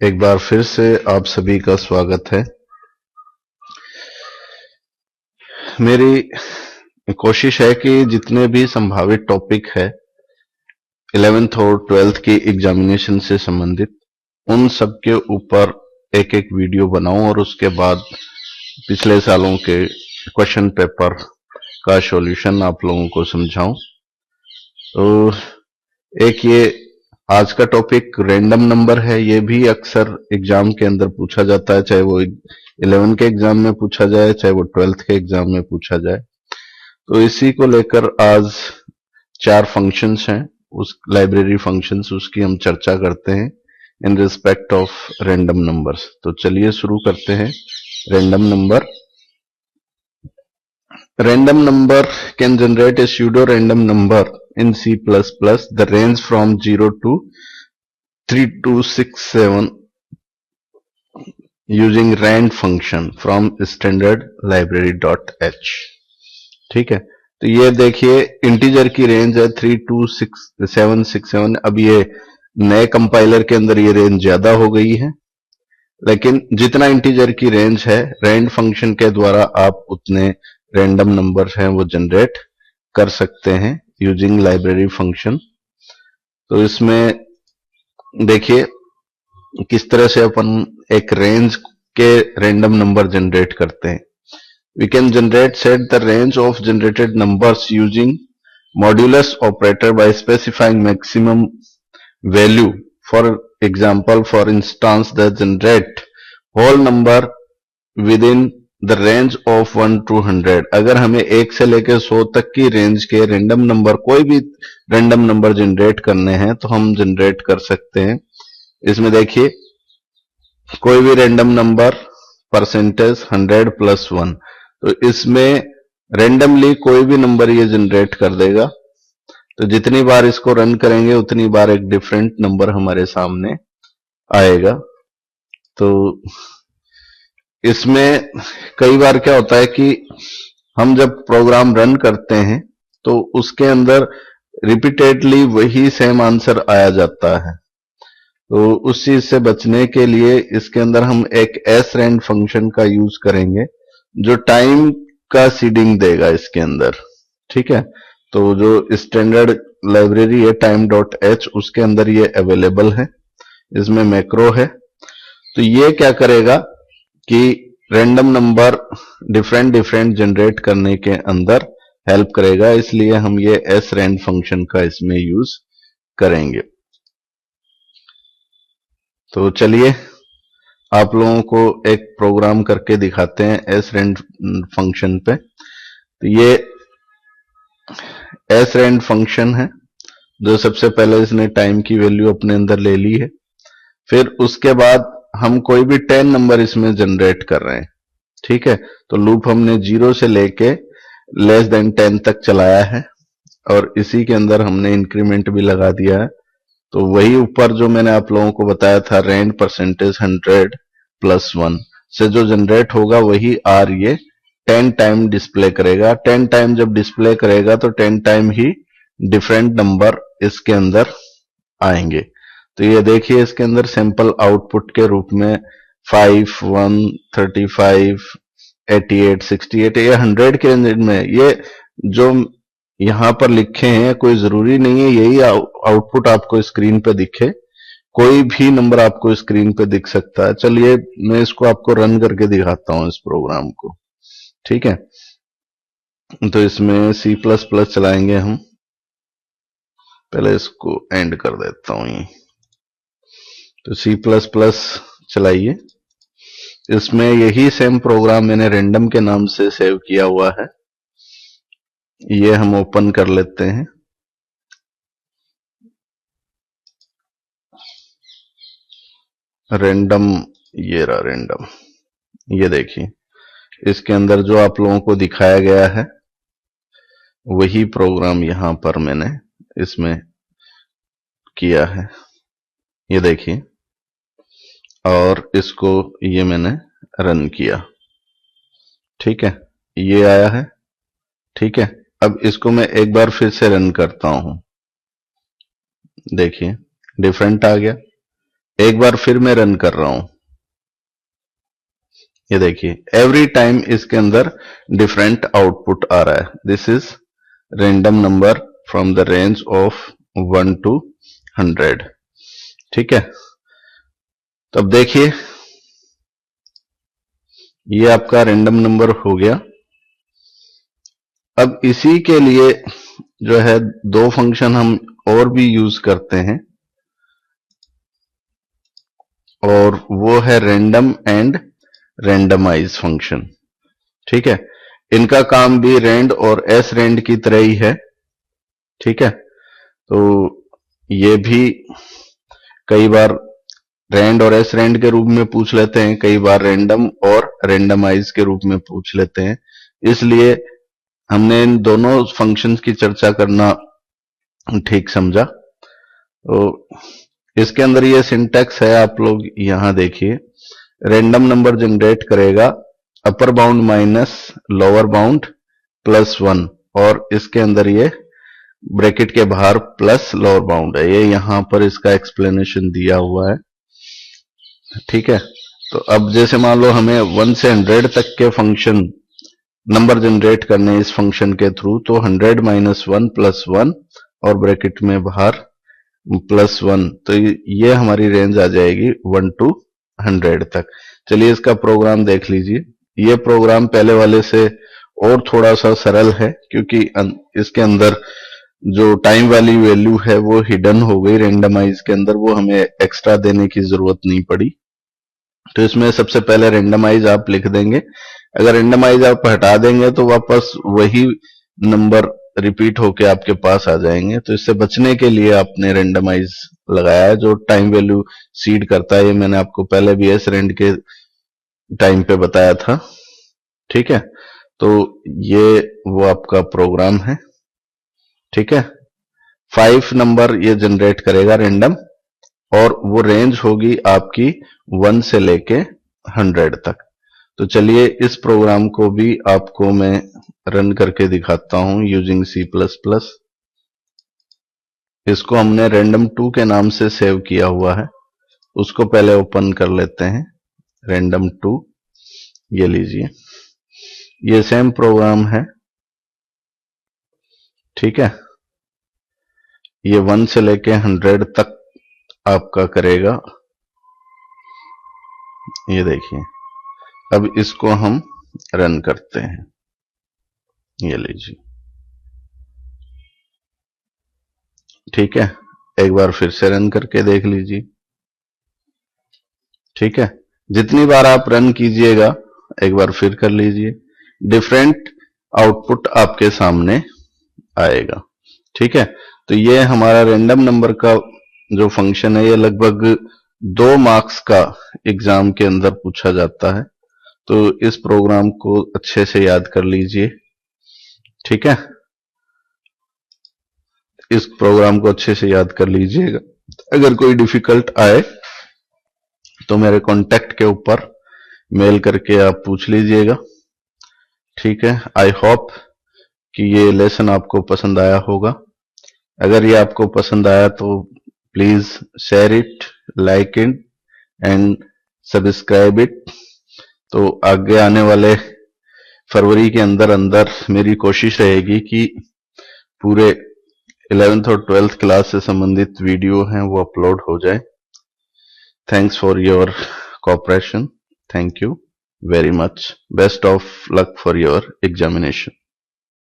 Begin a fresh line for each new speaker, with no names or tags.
एक बार फिर से आप सभी का स्वागत है। मेरी कोशिश है कि जितने भी संभावित टॉपिक है 11th और 12th की एग्जामिनेशन से संबंधित, उन सब के ऊपर एक एक वीडियो बनाऊं और उसके बाद पिछले सालों के क्वेश्चन पेपर का सॉल्यूशन आप लोगों को समझाऊं। तो एक ये आज का टॉपिक रैंडम नंबर है। ये भी अक्सर एग्जाम के अंदर पूछा जाता है, चाहे वो 11 के एग्जाम में पूछा जाए, चाहे वो 12th के एग्जाम में पूछा जाए। तो इसी को लेकर आज 4 फंक्शंस हैं, उस लाइब्रेरी फंक्शंस, उसकी हम चर्चा करते हैं in respect of random numbers. तो चलिए शुरू करते हैं। Random number can generate a pseudo random number in C++, the range from 0 to 3267 using rand function from standard library.h। ठीक है, तो ये देखिए इंटीजर की रेंज है 326767। अब ये नए कंपाइलर के अंदर ये रेंज ज्यादा हो गई है, लेकिन जितना इंटीजर की रेंज है रैंड फंक्शन के द्वारा आप उतने रैंडम नंबर हैं वो जनरेट कर सकते हैं यूजिंग लाइब्रेरी फंक्शन। तो इसमें देखिए किस तरह से अपन एक रेंज के रैंडम नंबर जनरेट करते हैं। We can set the range of generated numbers using modulus operator by specifying maximum value. For example, for instance, the generate whole number within the range of 1 to 100। अगर हमें 1 से लेकर 100 तक की range के random number, कोई भी random number generate करने हैं तो हम जनरेट कर सकते हैं। इसमें देखिए कोई भी रैंडम नंबर परसेंटेज 100 + 1, तो इसमें रेंडमली कोई भी नंबर ये जनरेट कर देगा। तो जितनी बार इसको रन करेंगे उतनी बार एक डिफरेंट नंबर हमारे सामने आएगा। तो इसमें कई बार क्या होता है कि हम जब प्रोग्राम रन करते हैं तो उसके अंदर रिपीटेडली वही सेम आंसर आया जाता है। तो उस चीज से बचने के लिए इसके अंदर हम एक srand फंक्शन का यूज करेंगे जो टाइम का सीडिंग देगा इसके अंदर। ठीक है, तो जो स्टैंडर्ड लाइब्रेरी है time.h, उसके अंदर ये अवेलेबल है, इसमें मैक्रो है। तो ये क्या करेगा कि रैंडम नंबर डिफरेंट जनरेट करने के अंदर हेल्प करेगा, इसलिए हम ये srand फंक्शन का इसमें यूज करेंगे। तो चलिए आप लोगों को एक प्रोग्राम करके दिखाते हैं srand फंक्शन पे। तो ये srand फंक्शन है जो सबसे पहले इसने टाइम की वैल्यू अपने अंदर ले ली है, फिर उसके बाद हम कोई भी 10 नंबर इसमें जनरेट कर रहे हैं। ठीक है, तो लूप हमने 0 से लेके <10 तक चलाया है और इसी के अंदर हमने इंक्रीमेंट भी लगा दिया है। तो वही ऊपर जो मैंने आप लोगों को बताया था रैंड परसेंटेज 100 + 1 से जो जनरेट होगा वही आर ये 10 टाइम डिस्प्ले करेगा। 10 टाइम जब डिस्प्ले करेगा तो 10 टाइम ही डिफरेंट नंबर इसके अंदर आएंगे। तो ये देखिए इसके अंदर सैंपल आउटपुट के रूप में 5, 1, 35, 88, 68, ये 100 के रेंज में, ये जो यहां पर लिखे हैं कोई जरूरी नहीं है यही आउटपुट आपको स्क्रीन पे दिखे, कोई भी नंबर आपको स्क्रीन पे दिख सकता है। चलिए मैं इसको आपको रन करके दिखाता हूं इस प्रोग्राम को। ठीक है, तो इसमें C++ चलाएंगे हम। पहले इसको एंड कर देता हूं ये। तो C++ चलाइए। इसमें यही सेम प्रोग्राम मैंने रैंडम के नाम से सेव किया हुआ है, ये हम ओपन कर लेते हैं। रैंडम, ये रहा रैंडम। ये देखिए इसके अंदर जो आप लोगों को दिखाया गया है वही प्रोग्राम यहां पर मैंने इसमें किया है, ये देखिए, और इसको ये मैंने रन किया। ठीक है, ये आया है। ठीक है, अब इसको मैं एक बार फिर से रन करता हूं। देखिए डिफरेंट आ गया। एक बार फिर मैं रन कर रहा हूं, ये देखिए एवरी टाइम इसके अंदर डिफरेंट आउटपुट आ रहा है। This is random number from the range of 1 to 100। ठीक है, तो अब देखिए ये आपका रैंडम नंबर हो गया। अब इसी के लिए जो है दो फंक्शन हम और भी यूज करते हैं, और वो है रैंडम एंड रैंडमाइज फंक्शन। ठीक है, इनका काम भी रैंड और एस रैंड की तरह ही है। ठीक है, तो ये भी कई बार रैंड और एस रैंड के रूप में पूछ लेते हैं, कई बार रैंडम और रैंडमाइज के रूप में पूछ लेते हैं। इसलिए हमने इन दोनों फंक्शंस की चर्चा करना ठीक समझा। तो इसके अंदर ये सिंटैक्स है, आप लोग यहां देखिए। रैंडम नंबर जनरेट करेगा upper bound minus lower bound plus 1, और इसके अंदर ये ब्रैकेट के बाहर प्लस लोअर बाउंड है। ये यहां पर इसका एक्सप्लेनेशन दिया हुआ है। ठीक है, तो अब जैसे मान लो हमें 1 से 100 तक के फंक्शन नंबर जनरेट करने इस फंक्शन के थ्रू, तो 100 माइनस 1 प्लस 1 और ब्रैकेट में बाहर प्लस 1, तो ये हमारी रेंज आ जाएगी 1 to 100 तक। चलिए इसका प्रोग्राम देख लीजिए। ये प्रोग्राम पहले वाले से और थोड़ा सा सरल है, क्योंकि इसके अंदर जो टाइम वाली वैल्यू है वो हिडन हो गई रैंडमाइज के अंदर, वो हमें एक्स्ट्रा देने की जरूरत नहीं पड़ी। तो इसमें सबसे पहले रैंडमाइज आप लिख देंगे। अगर रैंडमाइज आप हटा देंगे तो वापस वही नंबर रिपीट होके आपके पास आ जाएंगे। तो इससे बचने के लिए आपने रैंडमाइज लगाया है, जो टाइम वैल्यू सीड करता है। ये मैंने आपको पहले भी एस रैंड के टाइम पे बताया था। ठीक है, तो ये वो आपका प्रोग्राम है। ठीक है, 5 नंबर ये जनरेट करेगा रैंडम, और वो रेंज होगी आपकी 1 से लेके 100 तक। तो चलिए इस प्रोग्राम को भी आपको मैं रन करके दिखाता हूं यूजिंग C++। इसको हमने random2 के नाम से सेव किया हुआ है, उसको पहले ओपन कर लेते हैं। random2, ये लीजिए, ये सेम प्रोग्राम है। ठीक है, ये 1 से लेके 100 तक आपका करेगा। ये देखिए, अब इसको हम रन करते हैं। ये लीजिए, ठीक है, एक बार फिर से रन करके देख लीजिए। ठीक है, जितनी बार आप रन कीजिएगा एक बार फिर कर लीजिए, डिफरेंट आउटपुट आपके सामने आएगा। ठीक है, तो ये हमारा रैंडम नंबर का जो फंक्शन है, ये लगभग 2 मार्क्स का एग्जाम के अंदर पूछा जाता है। तो इस प्रोग्राम को अच्छे से याद कर लीजिए। ठीक है, इस प्रोग्राम को अच्छे से याद कर लीजिएगा। अगर कोई डिफिकल्ट आए तो मेरे कांटेक्ट के ऊपर मेल करके आप पूछ लीजिएगा। ठीक है, आई होप कि ये लेसन आपको पसंद आया होगा। अगर ये आपको पसंद आया तो please share it, like it and subscribe it. तो आगे आने वाले फरवरी के अंदर अंदर मेरी कोशिश रहेगी कि पूरे 11th और 12th क्लास से संबंधित वीडियो हैं वो अपलोड हो जाए। Thanks for your cooperation. Thank you very much. Best of luck for your examination.